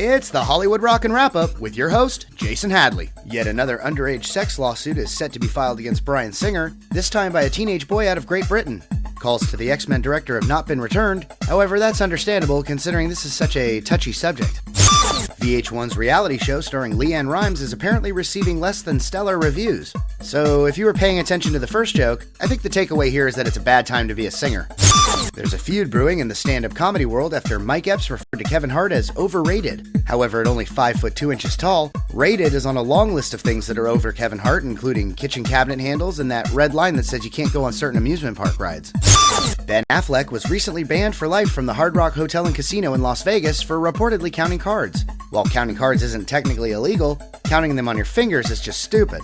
It's the Hollywood Rockin' Wrap-Up with your host, Jason Hadley. Yet another underage sex lawsuit is set to be filed against Bryan Singer, this time by a teenage boy out of Great Britain. Calls to the X-Men director have not been returned. However, that's understandable considering this is such a touchy subject. VH1's reality show starring LeAnn Rimes is apparently receiving less than stellar reviews. So if you were paying attention to the first joke, I think the takeaway here is that it's a bad time to be a singer. There's a feud brewing in the stand-up comedy world after Mike Epps referred to Kevin Hart as overrated. However, at only 5 foot 2 inches tall, rated is on a long list of things that are over Kevin Hart, including kitchen cabinet handles and that red line that says you can't go on certain amusement park rides. Ben Affleck was recently banned for life from the Hard Rock Hotel and Casino in Las Vegas for reportedly counting cards. While counting cards isn't technically illegal, counting them on your fingers is just stupid.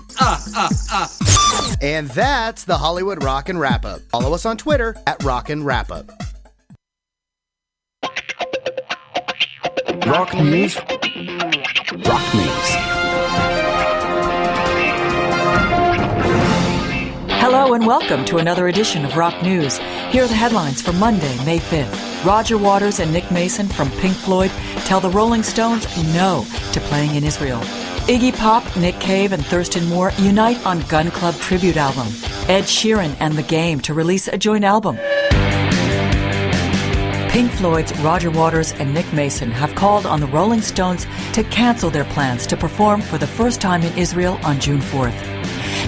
And that's the Hollywood Rockin' Wrap-Up. Follow us on Twitter at Rockin' Wrap-Up. Rock News. Rock News. Hello and welcome to another edition of Rock News. Here are the headlines for Monday, May 5th. Roger Waters and Nick Mason from Pink Floyd tell the Rolling Stones no to playing in Israel. Iggy Pop, Nick Cave, and Thurston Moore unite on Gun Club tribute album. Ed Sheeran and The Game to release a joint album. Pink Floyd's Roger Waters and Nick Mason have called on the Rolling Stones to cancel their plans to perform for the first time in Israel on June 4th.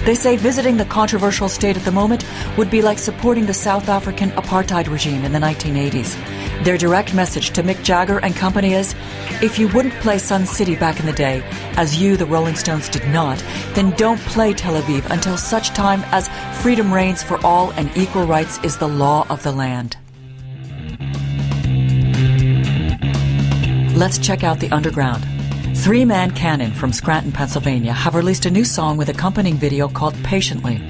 They say visiting the controversial state at the moment would be like supporting the South African apartheid regime in the 1980s. Their direct message to Mick Jagger and company is, if you wouldn't play Sun City back in the day, as you, the Rolling Stones, did not, then don't play Tel Aviv until such time as freedom reigns for all and equal rights is the law of the land. Let's check out the underground. Three-Man Cannon from Scranton, Pennsylvania have released a new song with accompanying video called Patiently.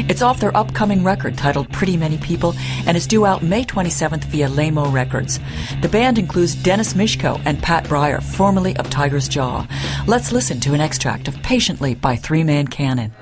It's off their upcoming record titled Pretty Many People and is due out May 27th via Lamo Records. The band includes Dennis Mishko and Pat Breyer, formerly of Tiger's Jaw. Let's listen to an extract of Patiently by Three-Man Cannon.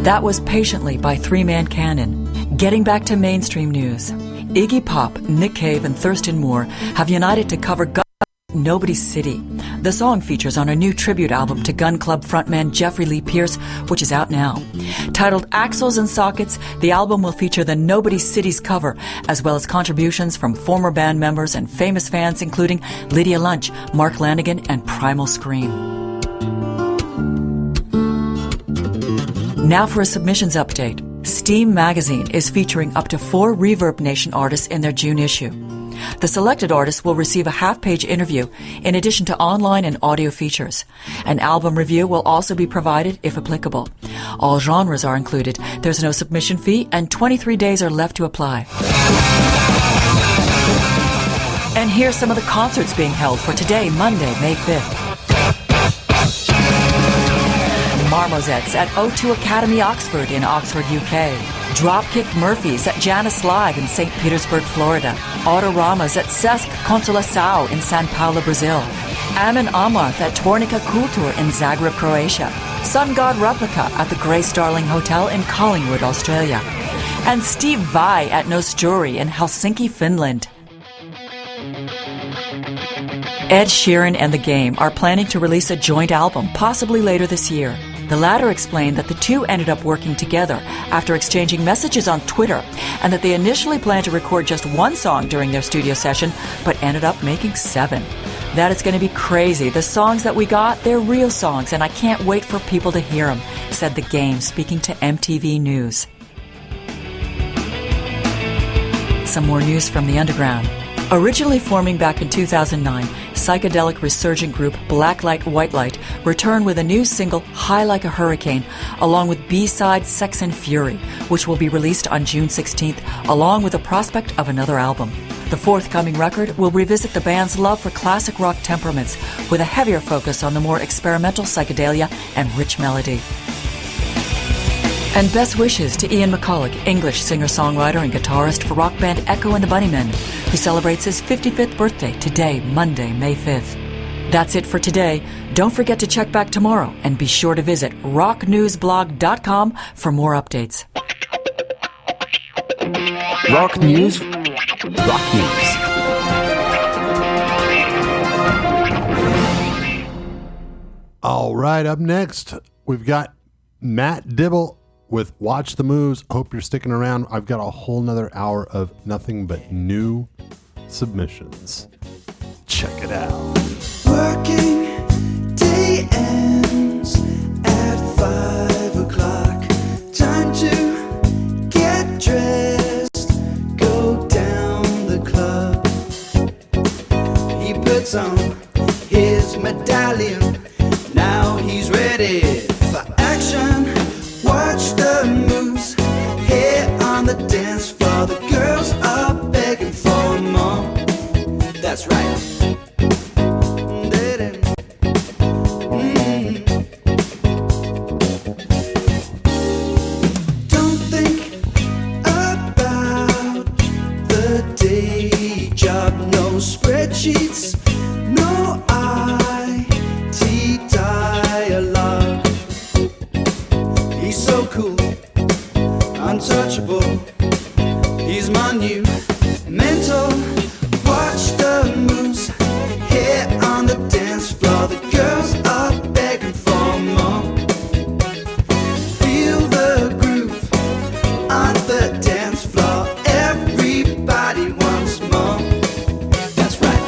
That was Patiently by Three-Man Cannon. Getting back to mainstream news. Iggy Pop, Nick Cave, and Thurston Moore have united to cover Nobody's City. The song features on a new tribute album to Gun Club frontman Jeffrey Lee Pierce, which is out now. Titled Axles and Sockets, the album will feature the Nobody's City's cover, as well as contributions from former band members and famous fans including Lydia Lunch, Mark Lanigan, and Primal Scream. Now for a submissions update. Steam Magazine is featuring up to 4 Reverb Nation artists in their June issue. The selected artists will receive a half-page interview in addition to online and audio features. An album review will also be provided if applicable. All genres are included. There's no submission fee and 23 days are left to apply. And here's some of the concerts being held for today, Monday, May 5th. Marmosets at O2 Academy Oxford in Oxford, UK. Dropkick Murphys at Janus Live in St. Petersburg, Florida. Autoramas at Cesc Consolação in São Paulo, Brazil. Amin Amarth at Tvornica Kultur in Zagreb, Croatia. Sun God Replica at the Grey Starling Hotel in Collingwood, Australia. And Steve Vai at Nosturi in Helsinki, Finland. Ed Sheeran and The Game are planning to release a joint album, possibly later this year. The latter explained that the two ended up working together after exchanging messages on Twitter, and that they initially planned to record just one song during their studio session, but ended up making 7. That is going to be crazy. The songs that we got, they're real songs, and I can't wait for people to hear them, said The Game, speaking to MTV News. Some more news from the underground. Originally forming back in 2009, psychedelic resurgent group Blacklight White Light return with a new single, High Like a Hurricane, along with B-side Sex and Fury, which will be released on June 16th, along with the prospect of another album. The forthcoming record will revisit the band's love for classic rock temperaments with a heavier focus on the more experimental psychedelia and rich melody. And best wishes to Ian McCulloch, English singer-songwriter and guitarist for rock band Echo and the Bunnymen, who celebrates his 55th birthday today, Monday, May 5th. That's it for today. Don't forget to check back tomorrow and be sure to visit rocknewsblog.com for more updates. Rock News. Rock News. All right, up next, we've got Matt Dibble with Watch the Moves. Hope you're sticking around. I've got a whole nother hour of nothing but new submissions. Check it out. Working day ends at 5 o'clock. Time to get dressed, go down the club. He puts on his medallion. Now he's ready for action. Watch the moves here on the dance floor. The girls are begging for more. That's right. Don't think about the day job. No spreadsheets, no IT dialogue. He's so cool, untouchable. He's my new mentor. Watch the moves here on the dance floor. The girls are begging for more. Feel the groove on the dance floor. Everybody wants more. That's right.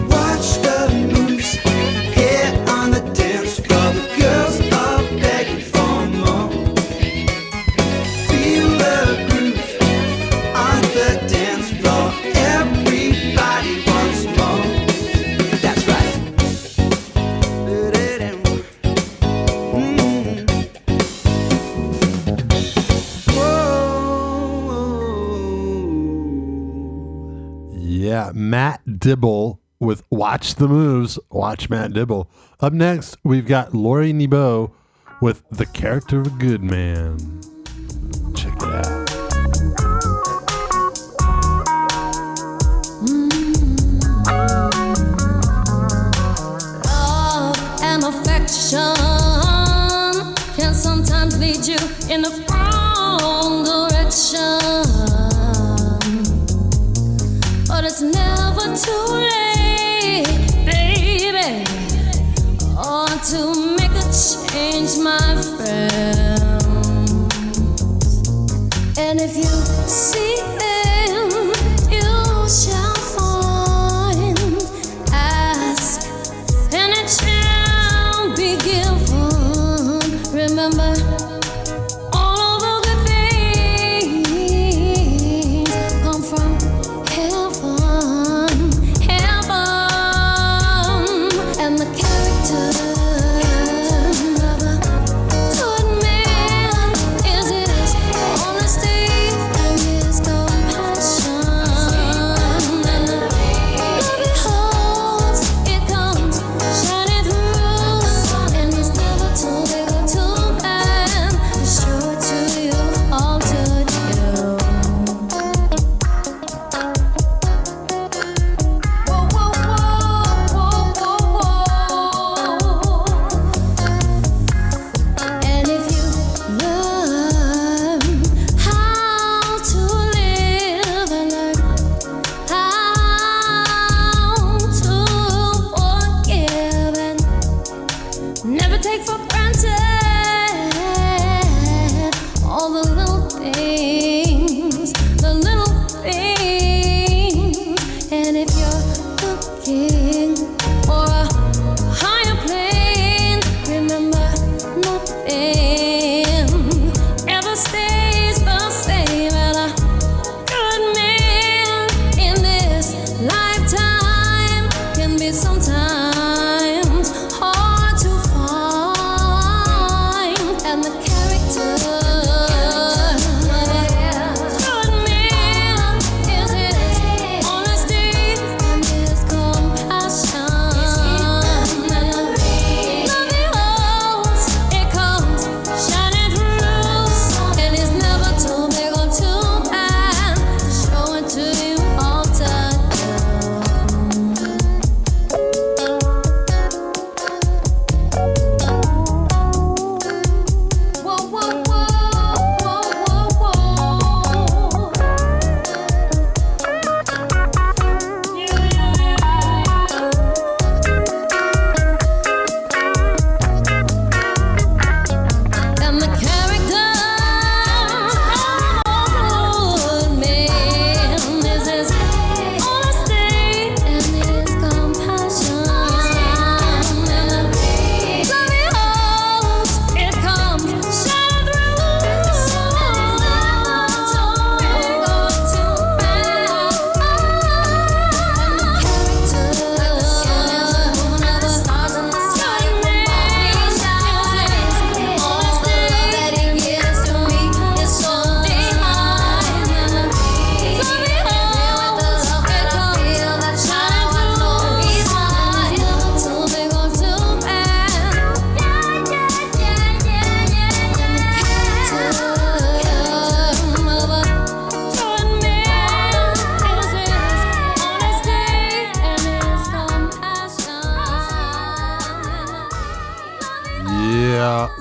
Watch the moves here on the dance floor. The girls are begging for more. Feel the groove on the dance floor. Everybody wants more. That's right. Whoa. Yeah, Matt Dibble with Watch the Moves. Watch Matt Dibble. Up next, we've got Lori Nebo with The Character of a Good Man. Check it out. Love and affection can sometimes lead you in the wrong direction, but it's never too late, baby, to make a change, my friend. And if you see him, you shall find. Ask, and it shall be given. Remember, all of the good things come from heaven, heaven. And the character of a good man is his honesty and his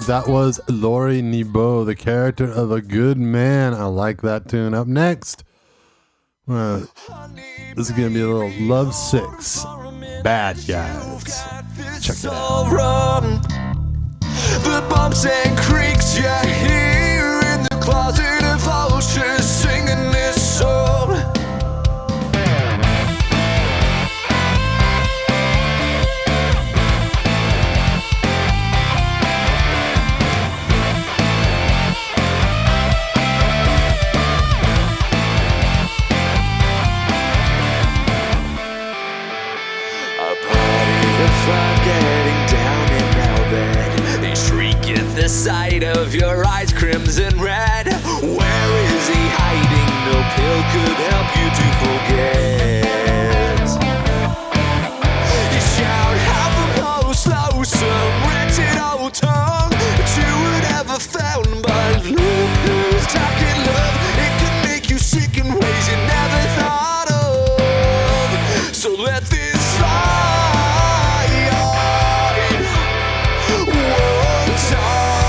That was Laurie Nebo, the character of a good man. I like that tune. Up next, this is going to be a little Love 6, Bad Guys. Check it out. The bumps and creaks you hear in the closet of vultures singing this song. The sight of your eyes crimson red. Where is he hiding? No pill could help you to forget. You shout out the most lonesome wretched old tongue that you would ever found. But look who's talking love. It can make you sick in ways you never thought of. So let this slide. One time.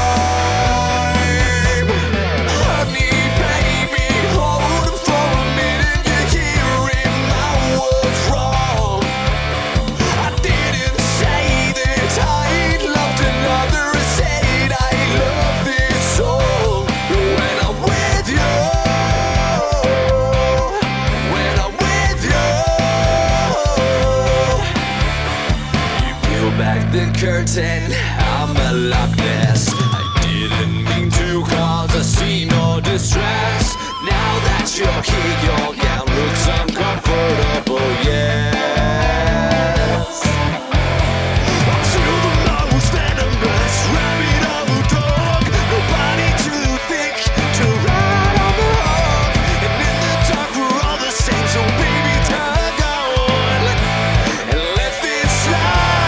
Curtain, I'm a Loch Ness. I didn't mean to cause a scene or distress. Now that you're here, your gown looks uncomfortable, yes. Until the most venomous rabbit old dog, nobody too thick to ride on the hog. And in the dark we're all the same, so baby tug on and let this slide.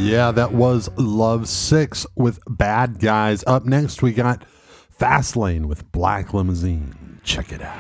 Yeah, that was Love 6 with Bad Guys. Up next, we got Fastlane with Black Limousine. Check it out.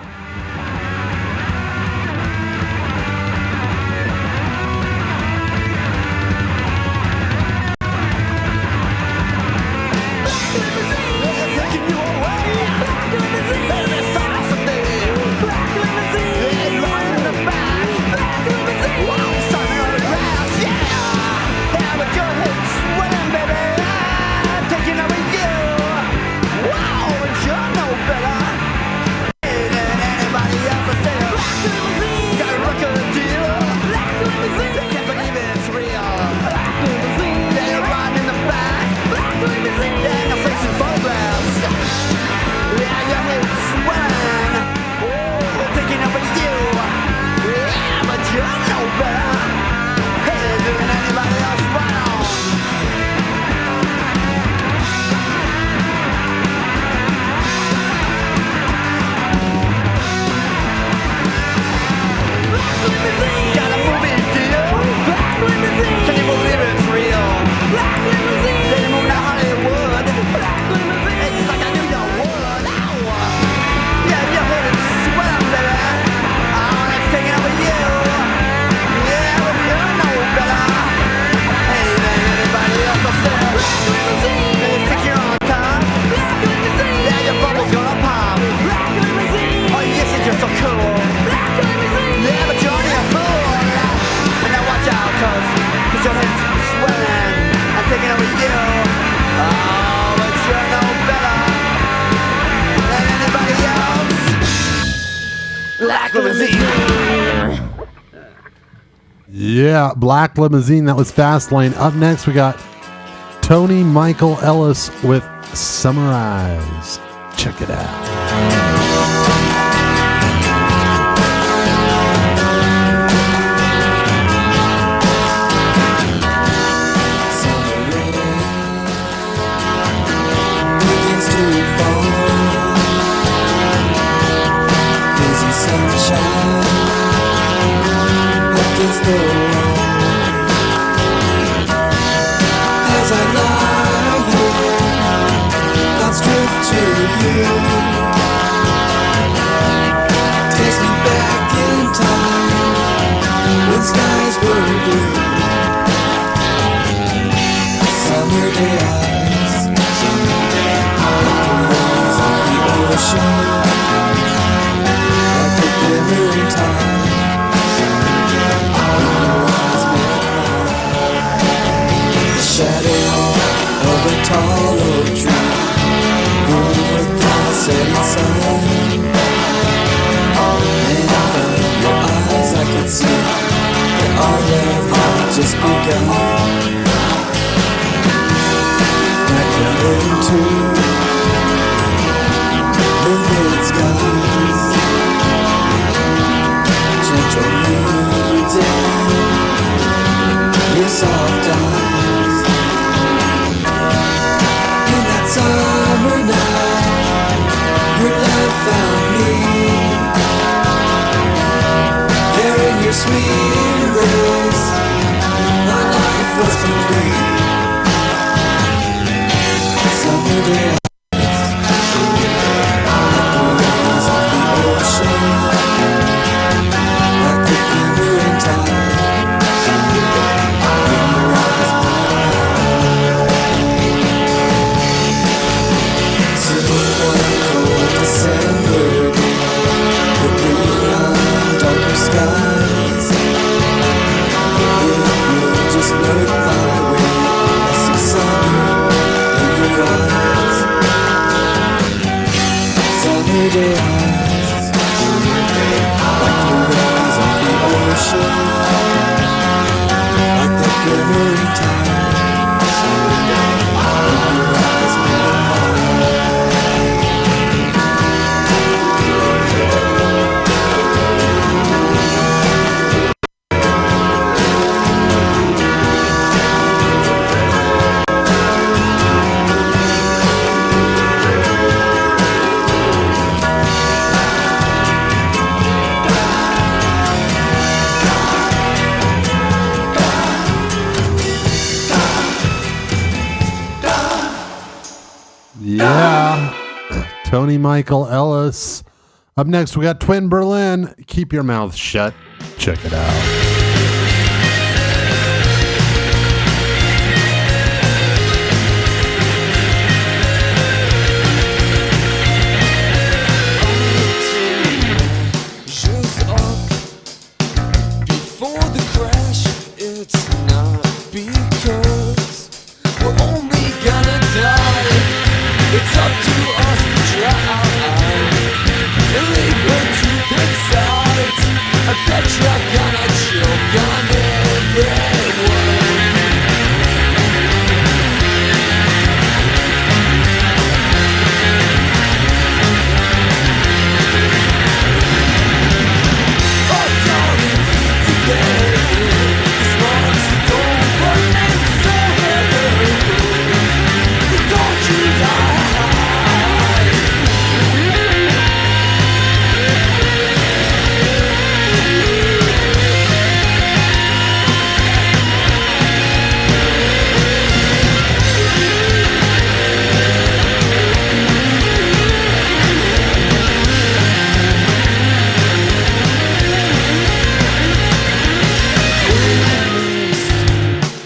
Yeah, Black Limousine. Yeah, Black Limousine. That was Fastlane. Up next, we got Tony Michael Ellis with Summarize. Check it out. As I lie here, thoughts drift to you. Takes me back in time when skies were blue. Summer day eyes, like the waves of the ocean, like the glimmering time. Shadow of a tall oak tree, growing with the setting sun. And from your eyes I could see that our love had just begun. I fell into the mid skies, gentle moods in your soft eyes. Summer night, your love found me. There in your sweet embrace, my life was complete. Summer day eyes, like the waves of the ocean, like the glimmering tide. In your eyes, December day, the blue line, darker skies. If you'll just look my way, I see summer in your eyes. Sunny day eyes, like the waves of the ocean, like the glimmering tide. In your eyes, Yeah. Tony Michael Ellis. Up next, we got Twin Berlin. Keep your mouth shut. Check it out. Just up before the crash. It's not because we're only gonna die. It's up to us to try and leave her to pick sides. I bet you're gonna choke on every word. Oh darling, together, this love's don't remain so heavy. Don't you lie.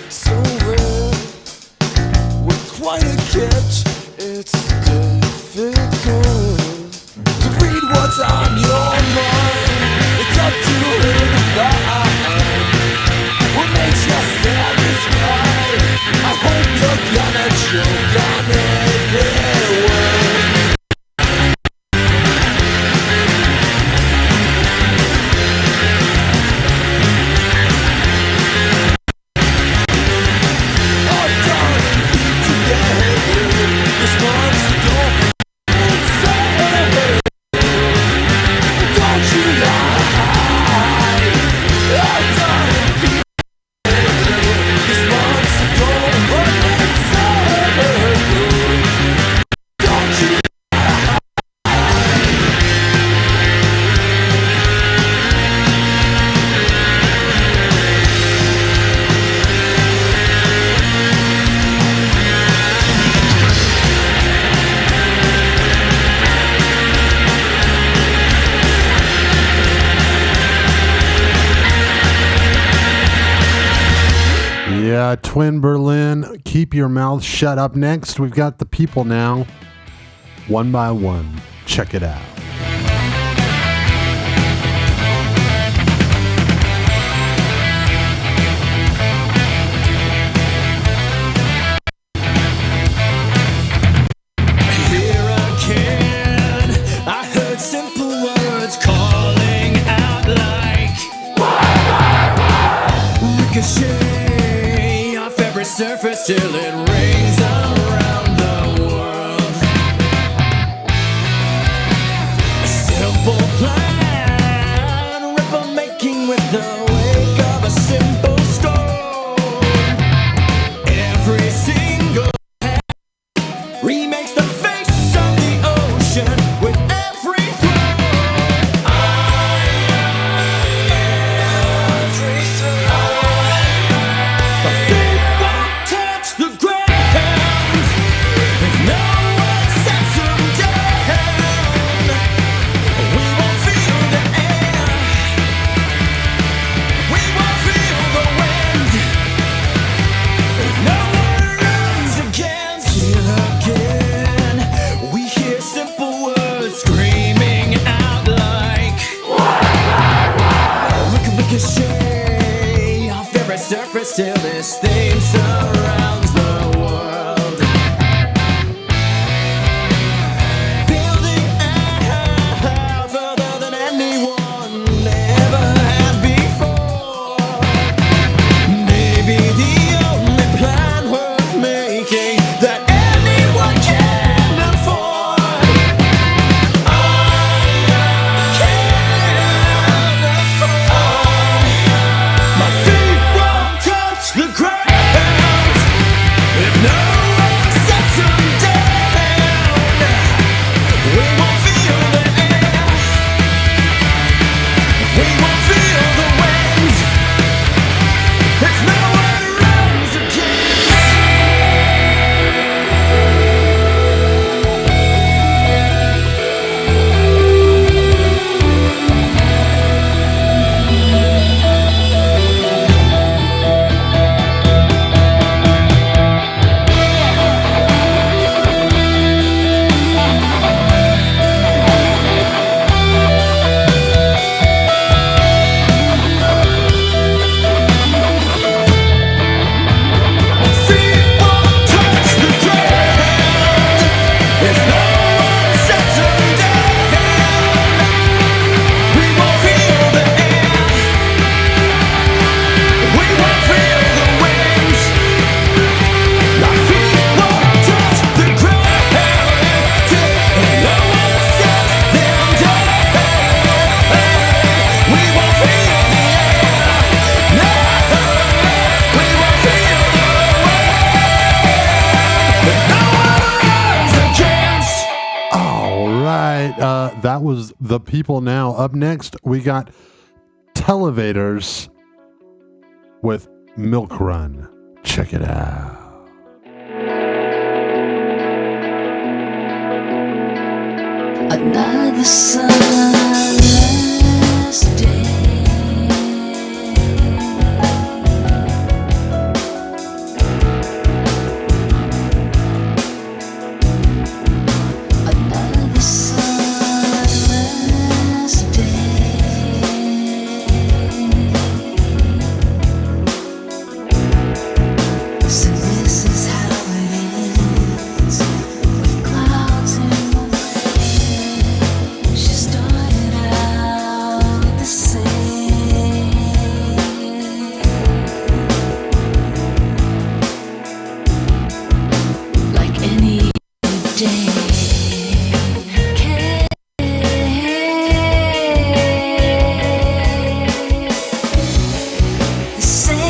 So rare, with quite a catch. It's difficult to read what's on your mind. It's up to her to find what makes you satisfied. I hope you're gonna choke on every word. Twin Berlin, Keep Your Mouth Shut. Up next, we've got the people now, one by one. Check it out. Here again, I heard simple words calling out like ricochet off every surface till it rings around the world. A simple plan, ripple making with the wake of a simple storm. Every single remakes the face of the ocean with every throw. Every throw. My feet won't touch the ground if no one sets them down. We won't feel the air. We won't feel the wind if no one runs against. Here again, we hear simple words screaming out like ricochet off every surface till this thing surrounds the world. Building out further than anyone ever had before. Maybe the only plan worth making that anyone can afford. Can afford. My feet won't touch the ground if no one sets them down. We won't feel the air. We won't feel the wind if no one runs against. Feet won't touch the ground if no one sets them down. We won't feel the air. We won't feel the wind. My feet won't touch the ground till no one sets them down. We won't feel the air. No, we won't feel the wind. No one runs against. All right. That was the people now. Up next, we got Televators with Milk Run. Check it out. Another sunless day. Another sunless day. So this is how it is with clouds in the way. She started out the same, like any day. The same.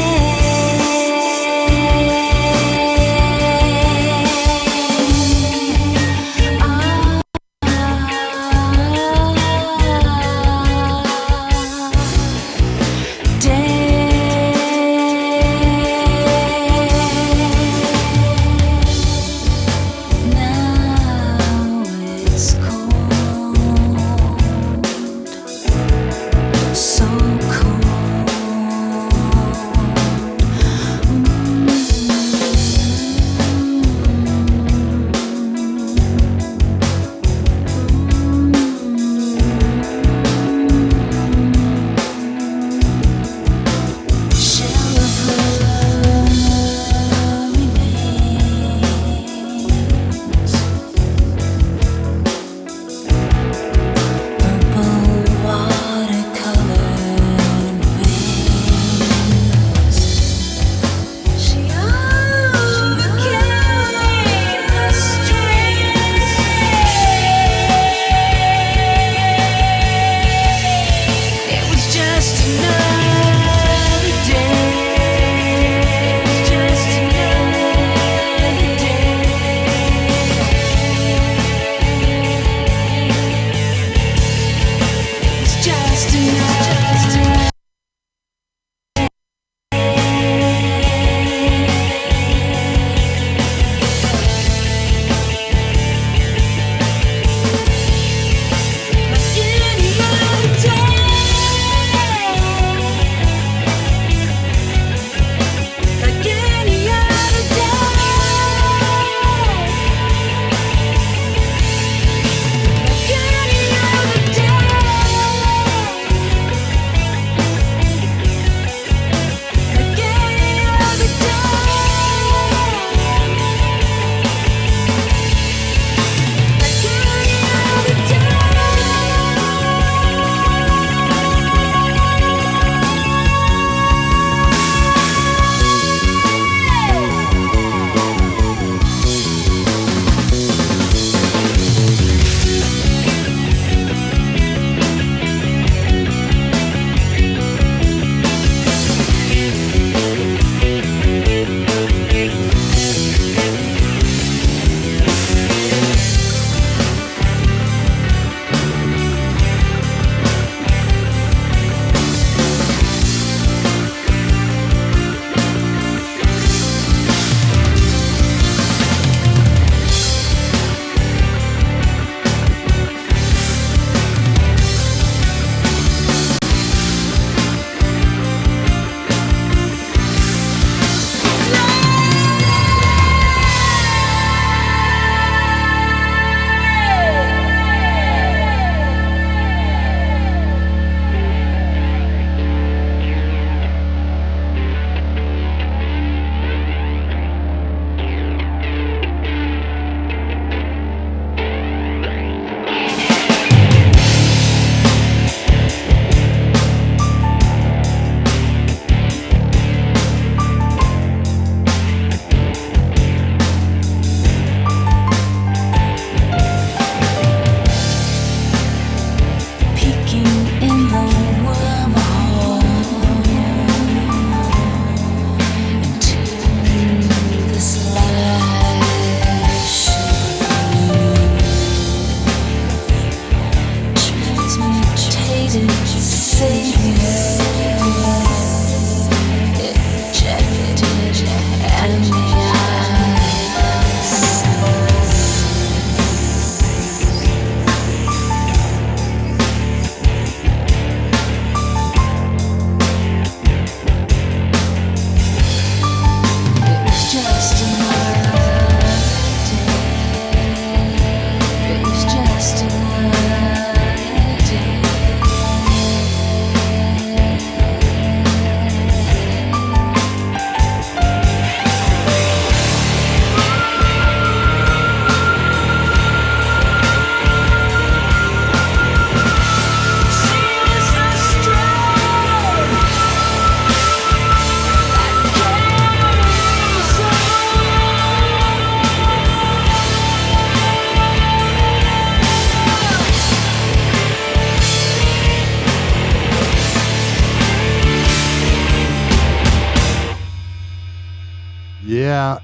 Yeah,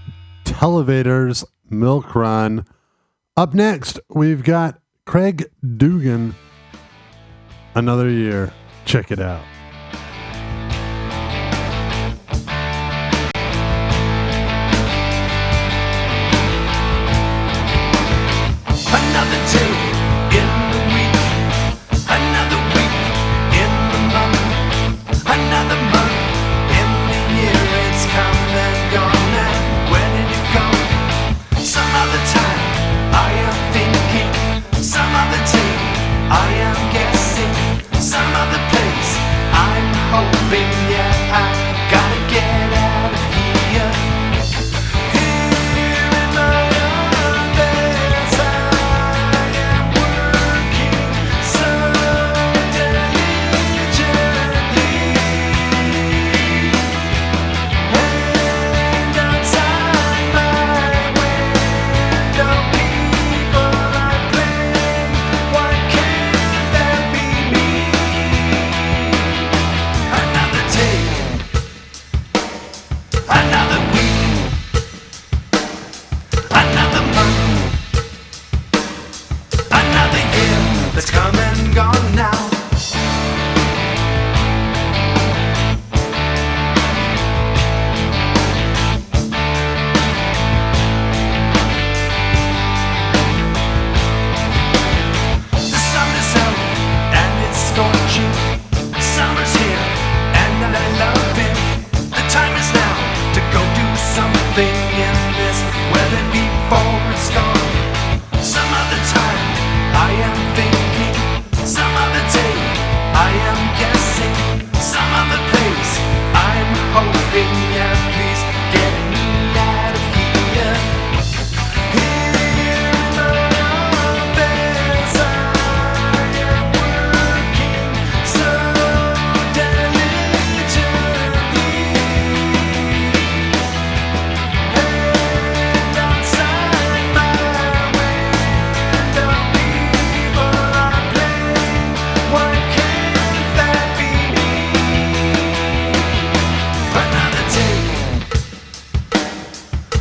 Televators, Milk Run. Up next, we've got Craig Dugan, Another Year. Check it out. Another day in the week, another week in the month, another month in the year. It's come and gone, and where did it go? Some other time I am thinking, some other day I am guessing, some other place I'm hoping. Yeah, I gotta get out of here. Here in my own bed, I am working so diligently, and outside my window, people are playing. Why can't that be me? Another day, another week, another month, another year that's come and gone now. The summer's out and it's scorching. Summer's here and I love it. The time is now to go do something in this weather before it's gone. Some other time I am thinking, some other day I am guessing, some other place I'm hoping. Yeah, please get me out of here. Here in my office, I am working so diligently, and outside my window, people are playing. Why can't that be me? Another day,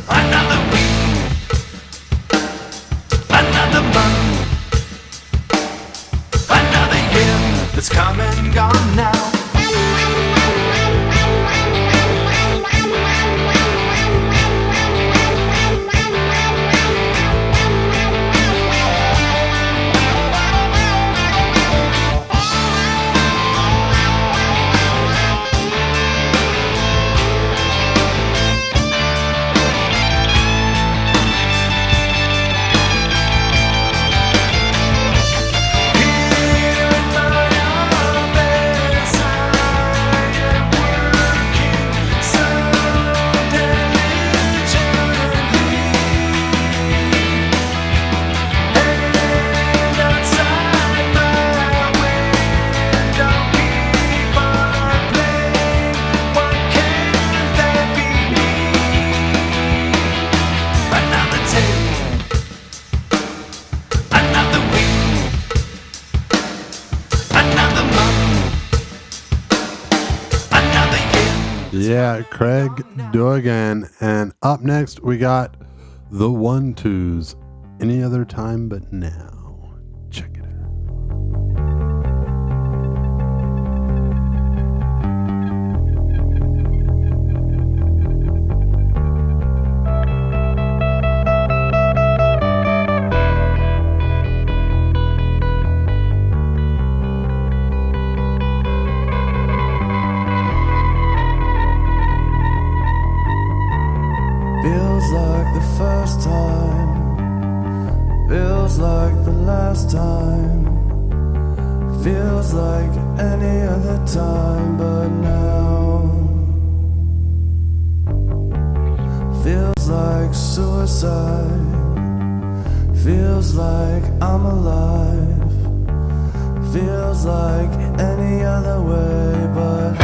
another week, another month, another year that's come and gone now. Here in my office, I am working so diligently, and outside my window, people are playing. Why can't that be me? Another day, another week, another month, another year. Yeah, Craig Dugan. And up next, we got the 1-2s. Any other time but now. Check it out. Feels like the first time, feels like the last time, feels like any other time but now. Feels like suicide, feels like I'm alive, feels like any other way but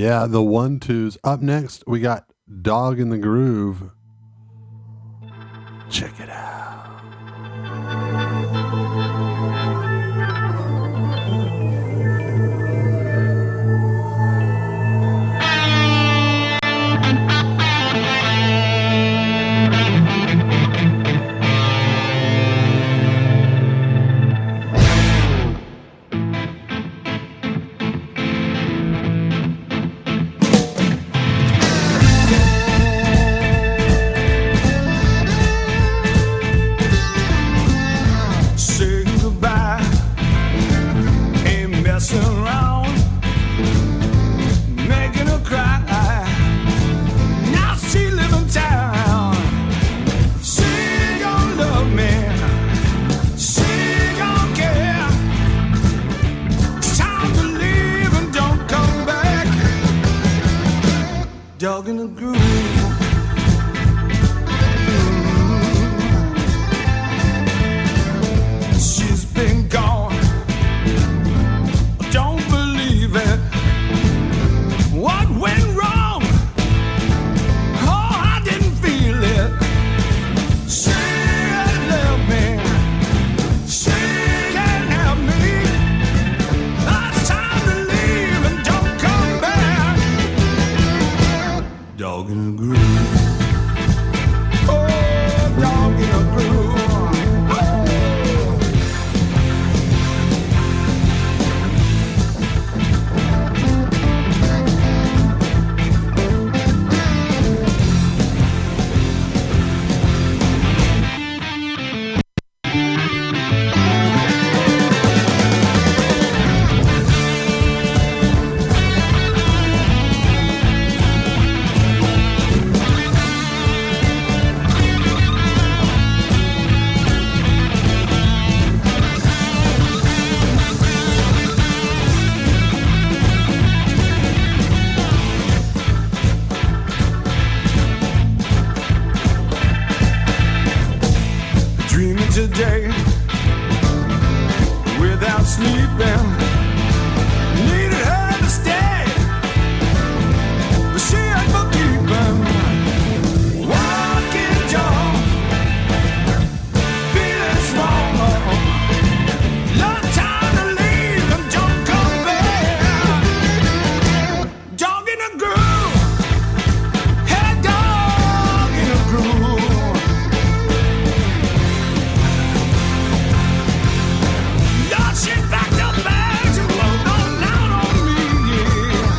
Yeah, the 1-2s. Up next, we got Dog in the Groove. Check it out. Say goodbye, ain't messing around, making her cry. Now she live in town. She gon' love me, she gon' care. It's time to leave and don't come back. Dog in the groove. She's been gone. Don't believe it. What went wrong? Oh, I didn't feel it. She had left me. She can't help me. It's time to leave and don't come back. Dog in the groove. Oh, dog in the groove. Dreaming today without sleeping. Needed her to stay, but she ain't for keeping. Walking tall, feeling small. No time to leave and don't come back. Dog in the groove, hey, dog in the groove. Lord, she packed up bags and rolled on down on me, yeah.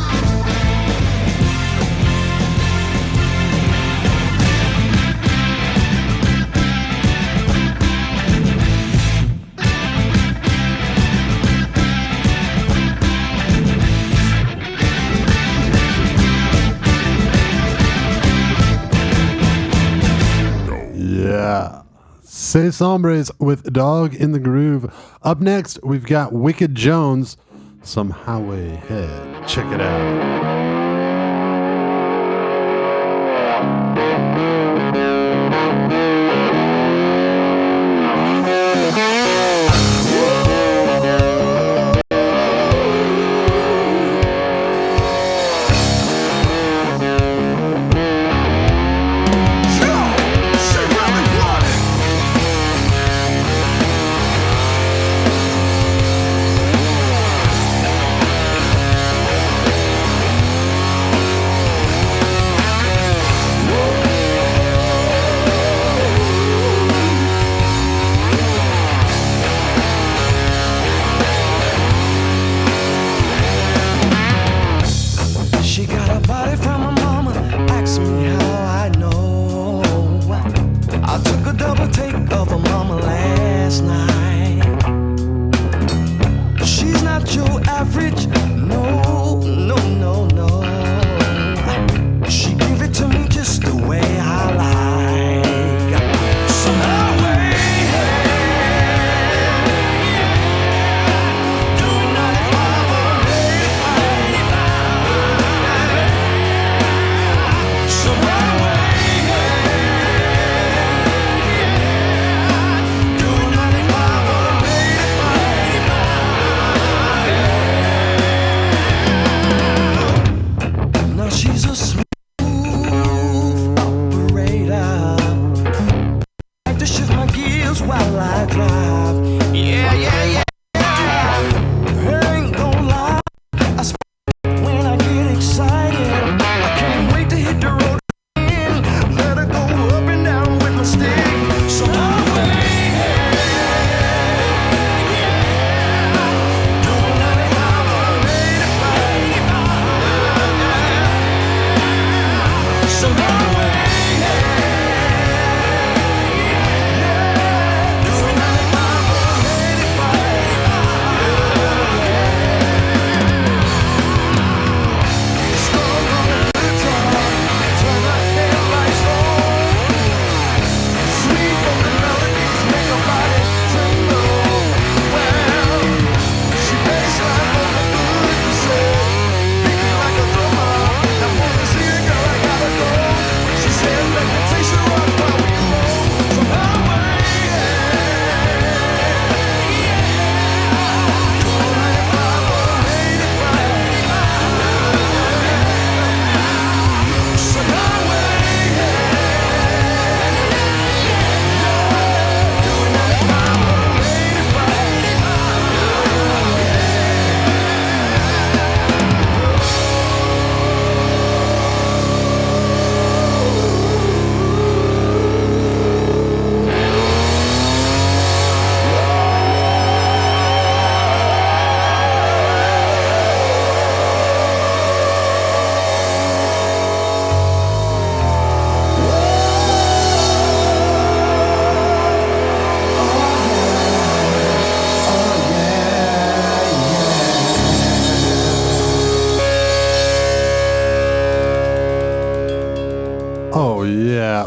Yeah. Seis Hombres with Dog in the Groove. Up next, we've got Wicked Jones, Some Highway Head. Check it out. She really wanted.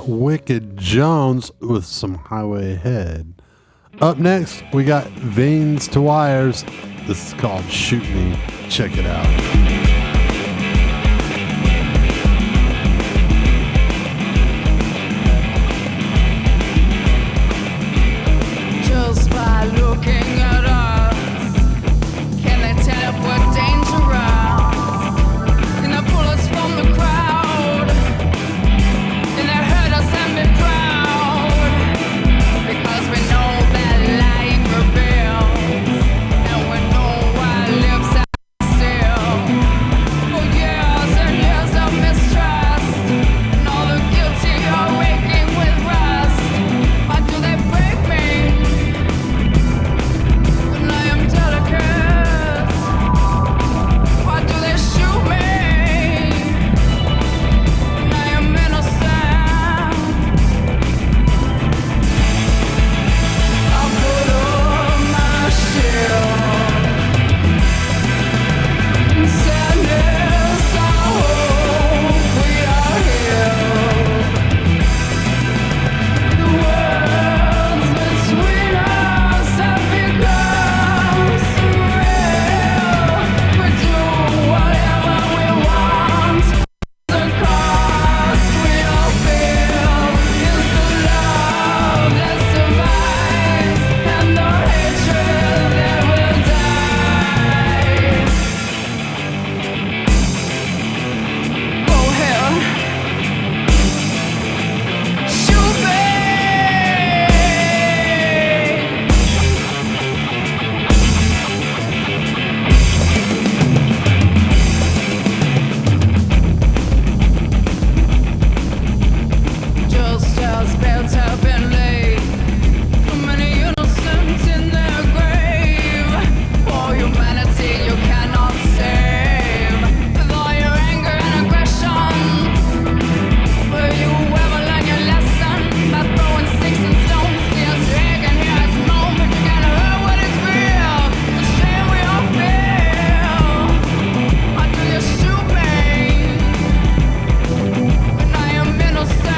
got Wicked Jones with some Highway Head. Up next, we got Veins to Wires. This is called Shoot Me. Check it out. Just by looking at us, can they tell if we're dangerous? Can they pull us from the crowd? Can they hurt us and be proud? Because we know that lying reveals, and we know our lips are still. For years and years of mistrust, and all the guilty are waking with rust. Why do they break me? When I am delicate, why do they shoot me? When I am innocent, I put on my shield. In sadness, I hope we are healed. The words between us have become surreal. We do whatever we want. The cost we all feel is the love that survives and the hatred that will die. Go ahead. Shoot me. Just as beds have been laid, too many innocents in their grave. For humanity you cannot save. With all your anger and aggression, will you ever learn your lesson? By throwing sticks and stones, yes, you can hear us moan, but you gotta hear what is real. It's a shame we all feel. Why do you shoot me? When I am innocent,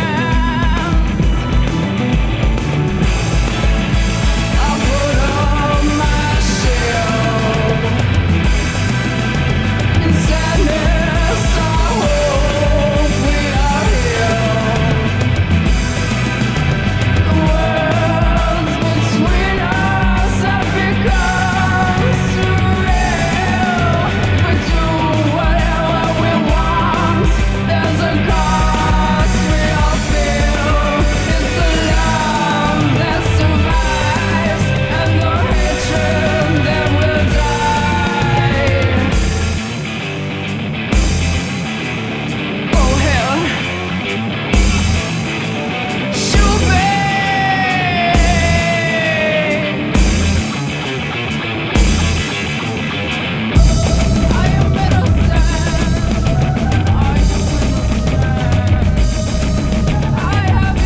I put on my shield. In sadness, I hope we are healed. The words between us have become surreal. We do whatever we want. There's a cost we all feel. It's the love that survives and the hatred that will die. Go ahead. Shoot me. I am innocent. Are you innocent? I have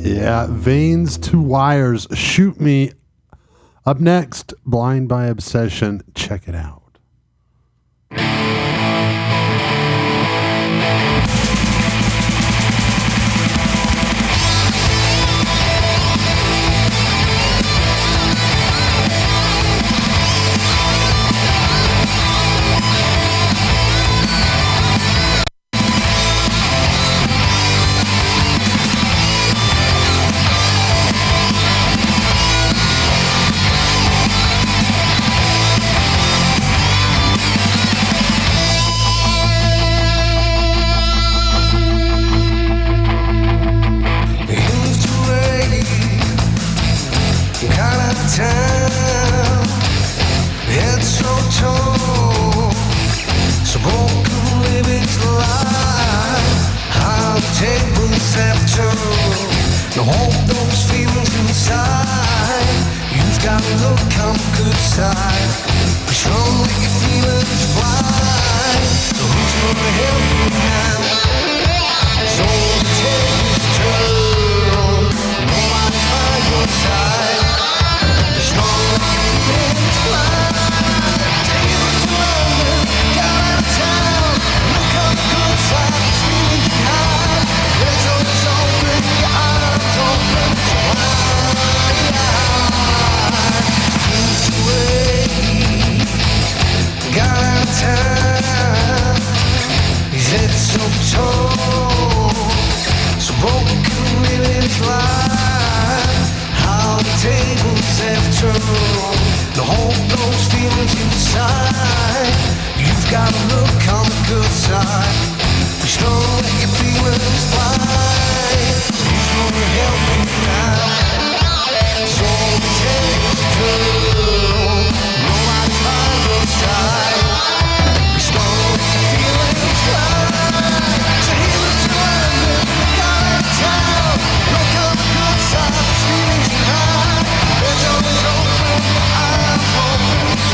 Yeah, Veins to Wires. Shoot Me. Up next, Blind by Obsession. Check it out. Shoot Got out of town, head so torn, so broken living's life. How the tables have turned. Now hold those feelings inside. You've got to look on the good side. Be strong, let your feelings fly. So who's gonna help you now? So the tables turn. Nobody's by your side. Be strong, let your feelings fly. Take it to London, got out of town. Look on the good side, these feelings you hide. There's always open, your arms open so wide. Easy way, got out of town. His head so tall, so broken living's life. How the tables have turned. To hold those feelings inside. You've got to look on the good side. Be strong, let your feelings fly. Who's gonna help you now? So the tables turn. Nobody's by your side. Be strong, let your feelings fly. So here is London, got out of town. Look on the good side, these feelings you hide. There's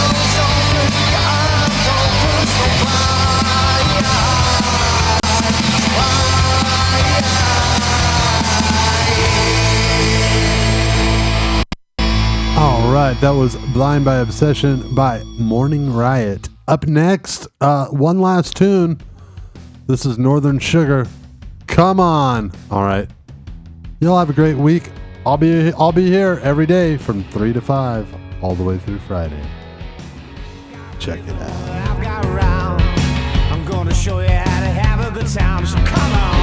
always open, your arms open so wide. That was Blind by Obsession by Morning Riot. Up next, one last tune. This is Northern Sugar. Come on. All right. You'll have a great week. I'll be here every day from 3 to 5 all the way through Friday. Check it out. I've got around. I'm gonna show you how to have a good time. So come on.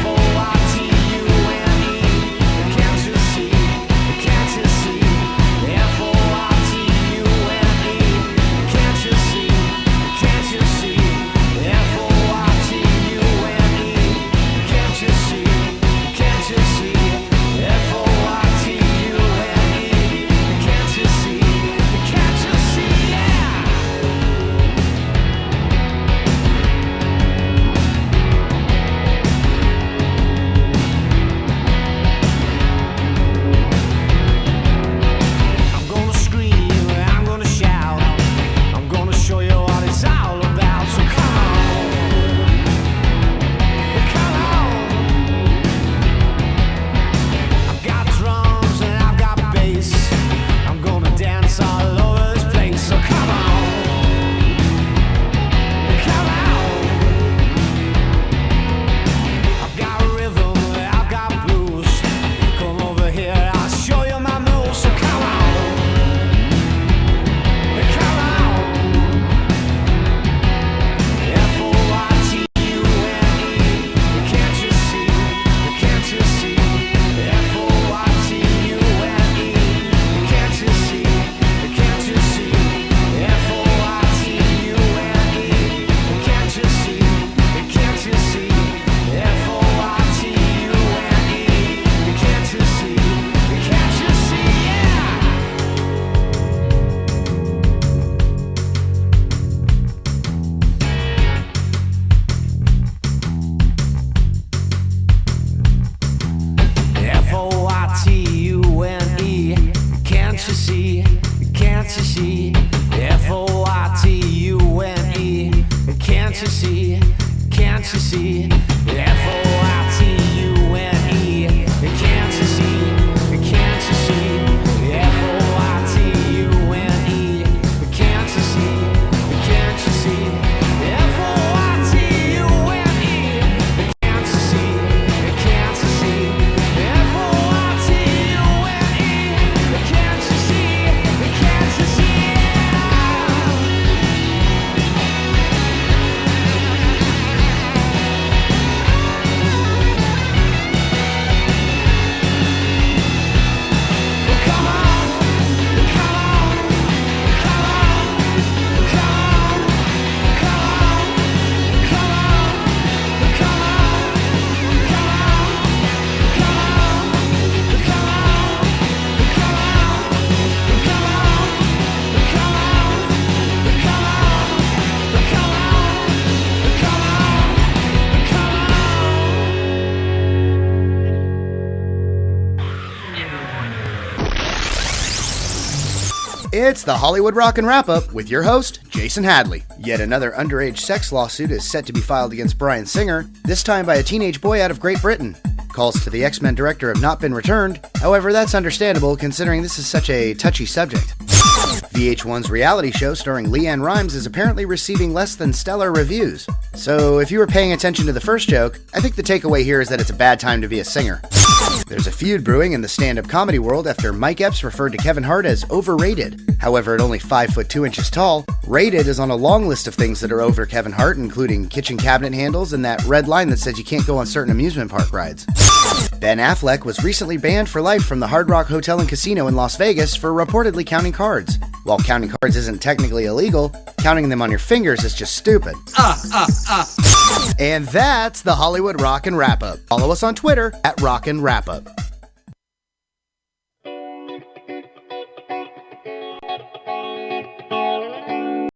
For Can't you see? F-O-I-T-U-N-E. Can't you see? Can't you see? F-O-I-T-U-N-E. Can't you see? Can't you see? F-O-I-T-U-N-E. Can't you see? Can't you see? F-O-I-T-U-N-E. Can't you see? Can't you see? F-O-I-T-U-N-E. Can't you see? Can't you see? It's the Hollywood Rockin' Wrap-Up with your host, Jason Hadley. Yet another underage sex lawsuit is set to be filed against Bryan Singer, this time by a teenage boy out of Great Britain. Calls to the X-Men director have not been returned. However, that's understandable considering this is such a touchy subject. VH1's reality show starring Leanne Rimes is apparently receiving less than stellar reviews. So if you were paying attention to the first joke, I think the takeaway here is that it's a bad time to be a singer. There's a feud brewing in the stand-up comedy world after Mike Epps referred to Kevin Hart as overrated. However, at only 5 foot 2 inches tall, rated is on a long list of things that are over Kevin Hart, including kitchen cabinet handles and that red line that says you can't go on certain amusement park rides. Ben Affleck was recently banned for life from the Hard Rock Hotel and Casino in Las Vegas for reportedly counting cards. While counting cards isn't technically illegal, counting them on your fingers is just stupid. And that's the Hollywood Rockin' Wrap-Up. Follow us on Twitter at Rockin' Wrap-Up.